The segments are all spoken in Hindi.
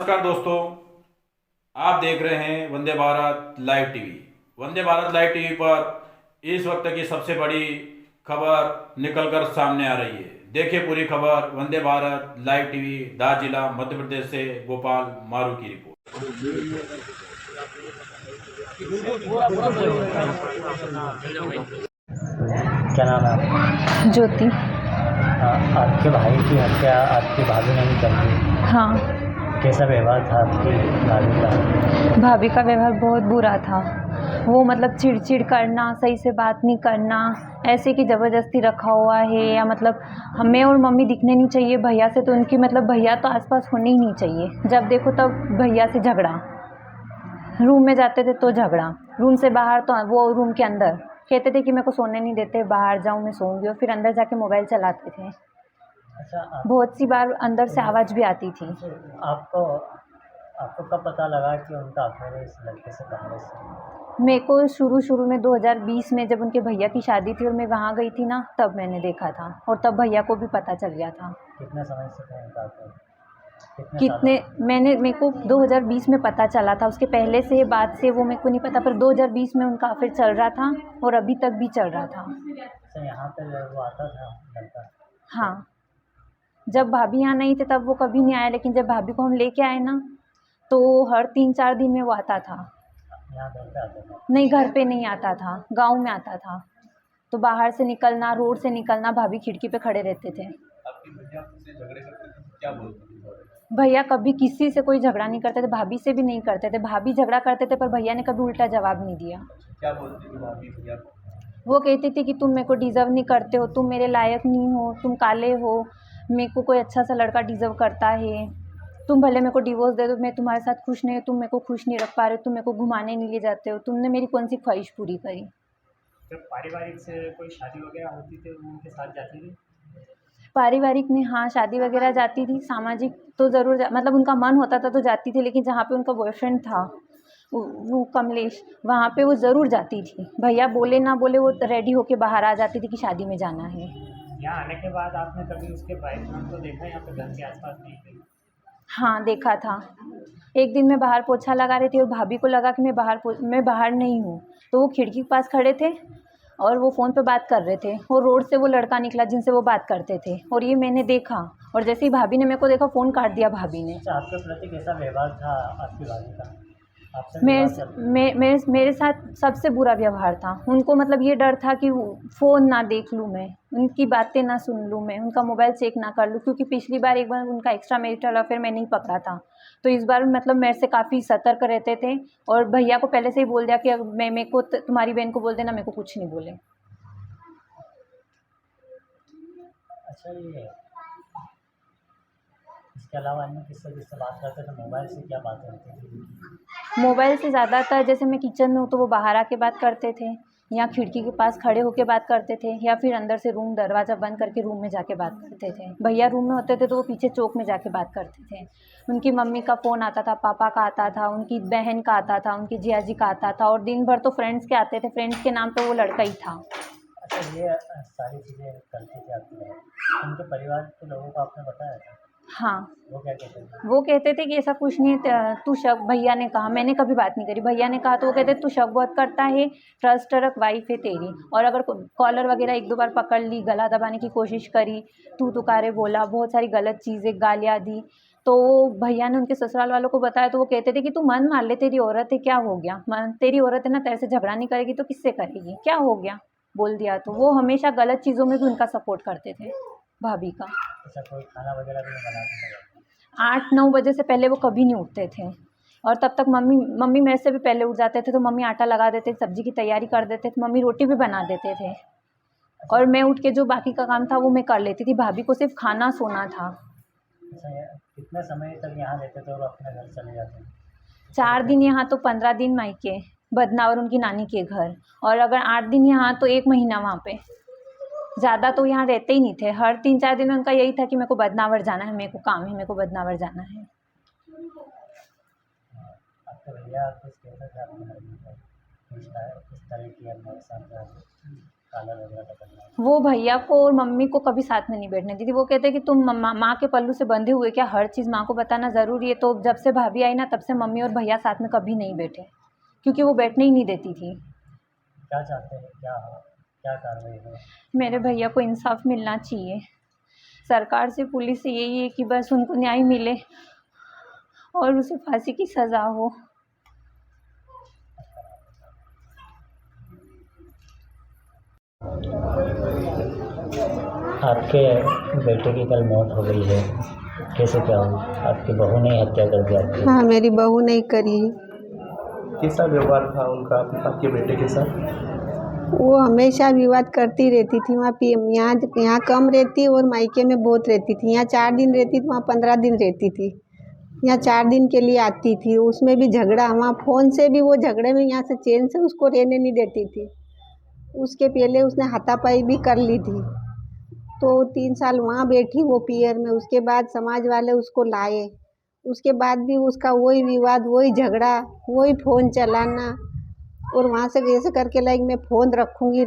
नमस्कार दोस्तों। आप देख रहे हैं Vande Bharat live TV. Vande Bharat live TV पर इस वक्त की सबसे बड़ी खबर निकलकर सामने आ रही है। देखिए पूरी खबर वंदे भारत लाइव टीवी दार जिला मध्य प्रदेश से गोपाल मारू की रिपोर्ट। क्या नाम है आपका? ज्योति। आपके भाई की हत्या आपकी भाभी ने ही कर दी। हाँ। कैसा व्यवहार था आपकी भाभी का? भाभी का व्यवहार बहुत बुरा था। वो मतलब चिड़चिड़ करना, सही से बात नहीं करना, ऐसे कि ज़बरदस्ती रखा हुआ है, या मतलब हमें और मम्मी दिखने नहीं चाहिए भैया से, तो उनकी मतलब भैया तो आसपास होने ही नहीं चाहिए। जब देखो तब भैया से झगड़ा, रूम में जाते थे तो झगड़ा, रूम से बाहर तो वो रूम के अंदर कहते थे कि मेरे को सोने नहीं देते, बाहर जाऊँ मैं सोऊंगी, और फिर अंदर जाके मोबाइल चलाते थे। अच्छा बहुत सी बार अंदर से आवाज़ भी आती थी। आपको आपको कब पता लगा कि उनका अफेयर है इस लड़के से पहले से? मेरे को शुरू में 2020 में जब उनके भैया की शादी थी और मैं वहाँ गई थी ना, तब मैंने देखा था, और तब भैया को भी पता चल गया था। कितने समय से था इनका अफेयर? कितने सालों कितने से? मेरे को 2020 में पता चला था, उसके पहले से बाद से वो मेरे को नहीं पता, पर 2020 में उनका अफेयर चल रहा था और अभी तक भी चल रहा था। अच्छा, यहाँ पे वो आता था लड़का? हाँ। जब भाभी यहाँ नहीं थे तब वो कभी नहीं आया, लेकिन जब भाभी को हम लेके आए ना, तो हर 3-4 दिन में वो आता था। यहाँ घर पे आता था? नहीं, घर पे नहीं आता था, गाँव में आता था। तो बाहर से निकलना, रोड से निकलना, भाभी खिड़की पे खड़े रहते थे। आपकी भैया आपसे झगड़े करते थे, क्या बोलते थे? भैया कभी किसी से कोई झगड़ा नहीं करते थे, भाभी से भी नहीं करते थे। भाभी झगड़ा करते थे पर भैया ने कभी उल्टा जवाब नहीं दिया। क्या बोलती थी भाभी भैया को? वो कहती थी कि तुम मेरे को डिज़र्व नहीं करते हो, तुम मेरे लायक नहीं हो, तुम काले हो, मेरे को कोई अच्छा सा लड़का डिज़र्व करता है, तुम भले मेरे को डिवोर्स दे दो, मैं तुम्हारे साथ खुश नहीं हूँ, तुम मेरे को खुश नहीं रख पा रहे हो, तुम मेरे को घुमाने नहीं ले जाते हो, तुमने मेरी कौन सी ख्वाहिश पूरी करी। जब पारिवारिक से कोई शादी वगैरह होती थी उनके साथ जाती थी? पारिवारिक में हाँ, शादी वगैरह जाती थी, सामाजिक तो ज़रूर मतलब उनका मन होता था तो जाती थी, लेकिन जहाँ पे उनका बॉयफ्रेंड था, वो कमलेश, वहाँ पे वो ज़रूर जाती थी। भैया बोले ना बोले वो रेडी होके बाहर आ जाती थी कि शादी में जाना है। यहाँ आने के बाद आपने कभी उसके बॉयफ्रेंड को देखा यहाँ पे घर के आसपास नहीं कहीं? हाँ, देखा था। एक दिन मैं बाहर पोछा लगा रही थी और भाभी को लगा कि मैं बाहर नहीं हूँ, तो वो खिड़की के पास खड़े थे और वो फ़ोन पे बात कर रहे थे, और रोड से वो लड़का निकला जिनसे वो बात करते थे, और ये मैंने देखा, और जैसे ही भाभी ने मेरे को देखा, फ़ोन काट दिया भाभी ने। अच्छा, आपके प्रति कैसा व्यवहार था आपकी भाभी का? आपसे भी मेरे बात स करती मे थी? मेरे साथ सबसे बुरा व्यवहार था। उनको मतलब ये डर था कि फ़ोन ना देख लूँ मैं, उनकी बातें ना सुन लूँ मैं, उनका मोबाइल चेक ना कर लूँ, क्योंकि पिछली बार एक बार उनका एक्स्ट्रा मैरिटल अफ़ेयर मैंने ही पकड़ा था। तो इस बार मतलब मेरे से काफ़ी सतर्क रहते थे, और भैया को पहले से ही बोल दिया कि अब मैं मेरे को तुम्हारी बहन को बोल देना, मेरे को कुछ नहीं बोले। अच्छा, ये इसके अलावा अन्य किससे बात करते थे? मोबाइल से क्या बातें होती थी? मोबाइल से ज़्यादातर जैसे मैं किचन में हूँ तो वो बाहर आके बात करते थे, या खिड़की के पास खड़े होके बात करते थे, या फिर अंदर से रूम दरवाज़ा बंद करके रूम में जाके बात करते थे। भैया रूम में होते थे तो वो पीछे चौक में जाके बात करते थे। उनकी मम्मी का फ़ोन आता था, पापा का आता था, उनकी बहन का आता था, उनकी जिया जी का आता था, और दिन भर तो फ्रेंड्स के आते थे, फ्रेंड्स के नाम पे वो लड़का ही था। अच्छा, ये सारी चीज़ें करती थी आपकी बहन। उनके परिवार के लोगों को आपने बताया था? हाँ। वो क्या कहते थे? वो कहते थे कि ऐसा कुछ नहीं है, तू शक, भैया ने कहा, मैंने कभी बात नहीं करी, भैया ने कहा तो वो कहते तू शक बहुत करता है, ट्रस्टरक वाइफ है तेरी, और अगर कॉलर वगैरह 1-2 बार पकड़ ली, गला दबाने की कोशिश करी, तू तुकारे बोला, बहुत सारी गलत चीज़ें गालियाँ दी, तो भैया ने उनके ससुराल वालों को बताया, तो वो कहते थे कि तू मन मार ले, तेरी औरत है, क्या हो गया, मन तेरी औरत है ना, तेरे से झगड़ा नहीं करेगी तो किससे करेगी, क्या हो गया, बोल दिया तो। वो हमेशा गलत चीज़ों में भी उनका सपोर्ट करते थे, भाभी का। अच्छा, कोई खाना वगैरह भी नहीं बनाते थे? 8-9 बजे से पहले वो कभी नहीं उठते थे, और तब तक मम्मी मम्मी मेरे से भी पहले उठ जाते थे, तो मम्मी आटा लगा देते, सब्जी की तैयारी कर देते थे, मम्मी रोटी भी बना देते थे, अच्छा। और मैं उठ के जो बाकी का काम था वो मैं कर लेती थी। भाभी को सिर्फ खाना सोना था। अच्छा, कितने समय तक यहाँ रहते थे और अपने घर चले जाते थे? कितने 4 कितने दिन यहाँ तो 15 दिन मायके, बदनावर उनकी नानी के घर, और अगर 8 दिन यहाँ तो 1 महीना वहाँ पे। ज़्यादा तो यहाँ रहते ही नहीं थे। हर 3-4 दिन में उनका यही था कि मेरे को बदनावर जाना है, मेरे को काम है, मेरे को बदनावर जाना है। आपके भैया कुछ कहते थे आपके घर में? किस तरह की हमारे साथ रहा? कॉलर वगैरह पकड़ना? वो भैया को और मम्मी को कभी साथ में नहीं बैठने दी थी। वो कहते कि तुम माँ के पल्लू से बंधे हुए क्या, हर चीज़ माँ को बताना ज़रूरी है। तो जब से भाभी आई ना, तब से मम्मी और भैया साथ में कभी नहीं बैठे, क्योंकि वो बैठने ही नहीं देती थी। क्या चाहते हैं, क्या कार्रवाई हो? मेरे भैया को इंसाफ मिलना चाहिए। सरकार से, पुलिस से यही है कि बस उनको न्याय मिले और उसे फांसी की सज़ा हो। आपके बेटे की कल मौत हो गई है, कैसे क्या हुई? आपकी बहू ने हत्या कर दी आपकी? हाँ, मेरी बहू ने करी। कैसा व्यवहार था उनका आपके बेटे के साथ? वो हमेशा विवाद करती रहती थी। वहाँ यहाँ कम रहती और मायके में बहुत रहती थी। यहाँ 4 दिन रहती थी, वहाँ 15 दिन रहती थी। यहाँ 4 दिन के लिए आती थी, उसमें भी झगड़ा। वहाँ फ़ोन से भी वो झगड़े में यहाँ से चैन से उसको रहने नहीं देती थी। उसके पहले उसने हाथापाई भी कर ली थी। तो 3 साल वहाँ बैठी वो पियर में। उसके बाद समाज वाले उसको लाए। उसके बाद भी उसका वही विवाद, वही झगड़ा, वही फ़ोन चलाना। और वहाँ से ऐसे करके लाइक मैं फ़ोन रखूँगी।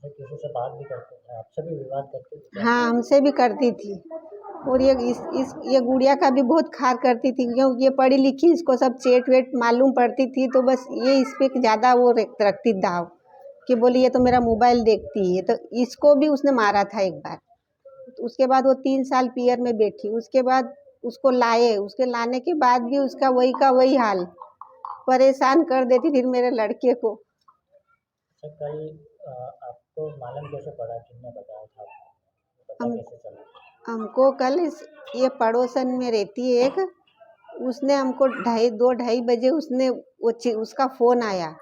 किसी से बात भी करते थे? आपसे भी विवाद करते थे? हाँ, हमसे भी करती थी। और ये गुड़िया का भी बहुत खार करती थी, क्यों ये पढ़ी लिखी, इसको सब चेट वेट मालूम पड़ती थी। तो बस ये इस पर ज़्यादा वो रखती दाव कि बोली ये तो मेरा मोबाइल देखती है। तो इसको भी उसने मारा था एक बार। उसके बाद वो 3 साल पियर में बैठी। उसके बाद उसको लाए। उसके लाने के बाद भी उसका वही का वही हाल, परेशान कर देती थी मेरे लड़के को। कल आपको मालूम कैसे पड़ा, किसने बताया था आपको? पता कैसे चला? हमको कल ये पड़ोसन में रहती है एक, उसने हमको 2-2:30 बजे उसका फ़ोन आया।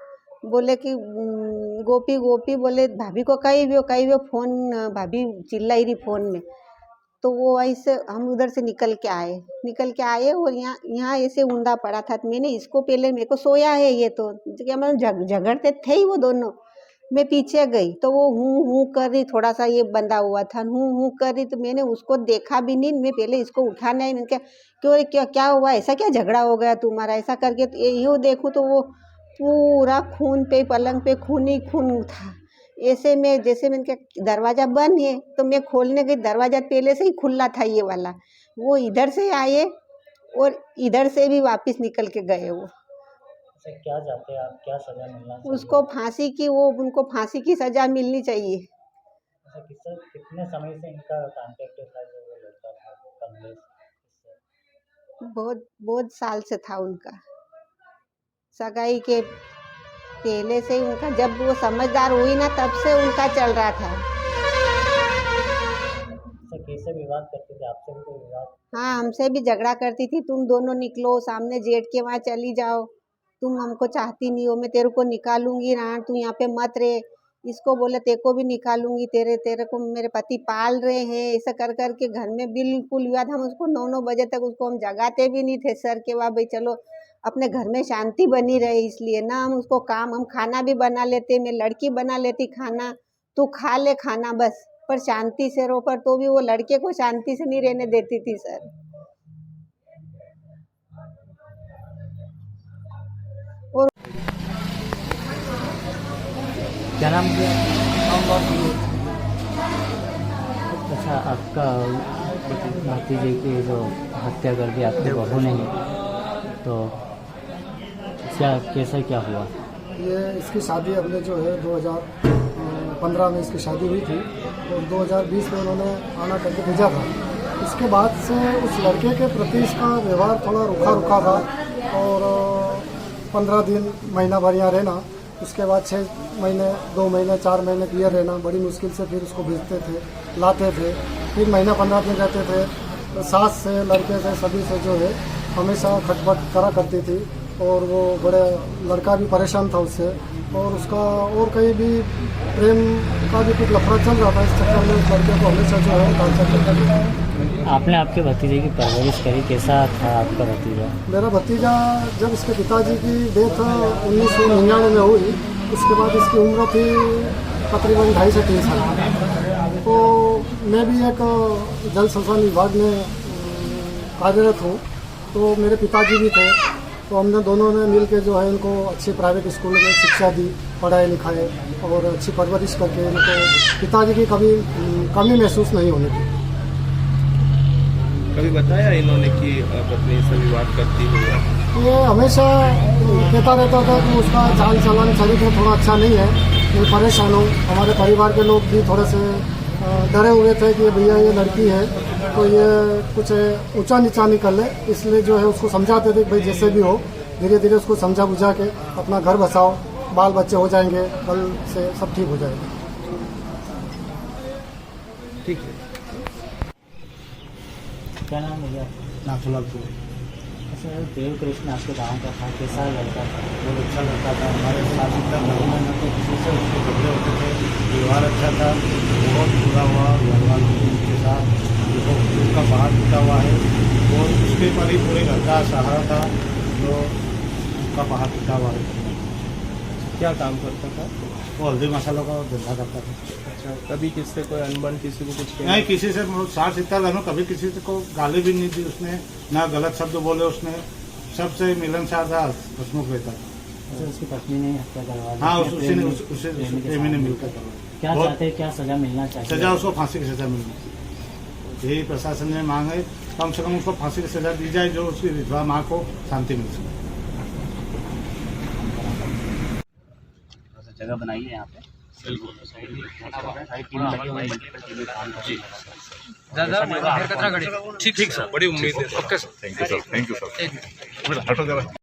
बोले कि गोपी बोले भाभी को कहीं भी फ़ोन, भाभी चिल्लाई रही फ़ोन में। तो वो वहीं से हम उधर से निकल के आए और यहाँ ऐसे ऊंधा पड़ा था। तो मैंने इसको पहले, मेरे को सोया है ये तो क्या, मतलब झगड़ते थे ही वो दोनों। मैं पीछे गई तो वो हूँ कर रही, थोड़ा सा ये बंधा हुआ था, हूँ कर रही। तो मैंने उसको देखा भी नहीं। मैं पहले इसको उठाने आई। मैंने कहा क्या हुआ, ऐसा क्या झगड़ा हो गया तुम्हारा, ऐसा करके। तो यूँ देखूँ तो वो पूरा खून पे, पलंग पे खून ही खून था। ऐसे में जैसे मैंने कहा दरवाज़ा बंद है, तो मैं खोलने गई, दरवाज़ा पहले से ही खुला था ये वाला। वो इधर से आए और इधर से भी वापस निकल के गए। वो क्या चाहते हैं आप, क्या सजा मिलना चाहिए? उनको फांसी की सज़ा मिलनी चाहिए। कितने समय से इनका कांटेक्ट था जो वो लड़का था कमलेश? बहुत साल से था उनका, सगाई के पहले से ही उनका। जब वो समझदार हुई ना, तब से उनका चल रहा था। कैसे विवाद करती थी? आपसे भी कोई विवाद? हाँ, हमसे भी झगड़ा करती थी। तुम दोनों निकलो सामने जेठ के वहाँ चली जाओ, तुम हमको चाहती नहीं हो, मैं तेरे को निकालूंगी ना, तू यहाँ पे मत रहे। इसको बोले तेरे को भी निकालूंगी, तेरे को मेरे पति पाल रहे हैं। ऐसा कर के घर में बिल्कुल विवाद। हम उसको 9-9 बजे तक उसको हम जगाते भी नहीं थे सर के, वाह भाई चलो अपने घर में शांति बनी रहे। इसलिए ना हम उसको हम खाना भी बना लेते, मैं लड़की बना लेती खाना, तू खा ले खाना बस, पर शांति से रहो। पर तो भी वो लड़के को शांति से नहीं रहने देती थी सर। और क्या नाम किया? अच्छा, आपका भतीजे की जो हत्या कर दी आपके बहू ने, तो क्या हुआ? ये इसकी शादी हमने जो है 2015 में इसकी शादी हुई थी और 2020 में उन्होंने आना करके भेजा था। इसके बाद से उस लड़के के प्रति इसका व्यवहार थोड़ा रुखा था और 15 दिन, महीना भर यहाँ रहना। उसके बाद 6 महीने, 2 महीने, 4 महीने पियर रहना। बड़ी मुश्किल से फिर उसको भेजते थे, लाते थे। फिर महीना 15 दिन रहते थे। तो सास से, लड़के से, सभी से जो है हमेशा खटपट करा करती थी और वो बड़े लड़का भी परेशान था उससे। और उसका और कहीं भी प्रेम का भी कुछ लफड़ा चल रहा था। इस चक्कर में उस लड़के को हमेशा जो है टार्चर करता था। आपने आपके भतीजे की परवरिश करी, कैसा था आपका भतीजा? मेरा भतीजा, जब इसके पिताजी की डेथ 1999 में हुई, उसके बाद इसकी उम्र थी तकरीबन 2.5 से 3 साल। तो मैं भी एक जल संसाधन विभाग में कार्यरत हूँ, तो मेरे पिताजी भी थे। तो हमने दोनों ने मिल के जो है इनको अच्छी प्राइवेट स्कूल में शिक्षा दी, पढ़ाई लिखाई और अच्छी परवरिश करके इनको पिताजी की कभी कमी महसूस नहीं होने दी। कभी बताया इन्होंने कि पत्नी से विवाद करती हुई? ये हमेशा कहता रहता था कि उसका चाल चलन चरित्र थोड़ा अच्छा नहीं है, मैं परेशान हूँ। हमारे परिवार के लोग भी थोड़े से डरे हुए थे कि भैया ये लड़की है तो ये कुछ ऊंचा नीचा नहीं कर ले, इसलिए जो है उसको समझाते थे कि भाई जैसे भी हो धीरे धीरे उसको समझा बुझा के अपना घर बसाओ, बाल बच्चे हो जाएंगे, कल से सब ठीक हो जाएगा। ठीक है। क्या नाम है भैया? नाथुलाल अच्छा, देव कृष्ण आपके गाँव का था, कैसा लड़का था? बहुत अच्छा लगता था। हमारे साथ इतना महीना न तो किसी से उसके झगड़े होते थे, व्यवहार अच्छा था। बहुत बुरा हुआ व्यवहार के साथ, देखो उसका बाहर टूटा हुआ है और उसके पर ही पूरे घर का सहारा था, जो उसका बाहर टूटा हुआ है। क्या काम करता था? वो हल्दी मसालों का धंधा करता था। अच्छा, कभी किससे कोई अनबन किसी को कुछ किया? नहीं, किसी से 60-70 घर में कभी किसी को गाली भी नहीं दी उसने, ना गलत शब्द बोले उसने, सबसे मिलनसार था, हंसमुख रहता था। अच्छा, उसकी पत्नी ने हत्या करवा दी? हाँ, अपने उसी ने प्रेमी के प्रेमी ने साथ? मिलकर करवाया। क्या बहुत- चाहते हैं, क्या सजा मिलना चाहिए? सजा उसको फांसी की सजा मिलनी चाहिए, यही प्रशासन ने मांग है। कम से कम उसको फांसी की सजा दी जाए, जो उसकी विधवा माँ को शांति मिल सके। जगह बनाई है यहाँ पे, ठीक सर, बड़ी उम्मीद है। Okay sir, thank you sir, thank you sir.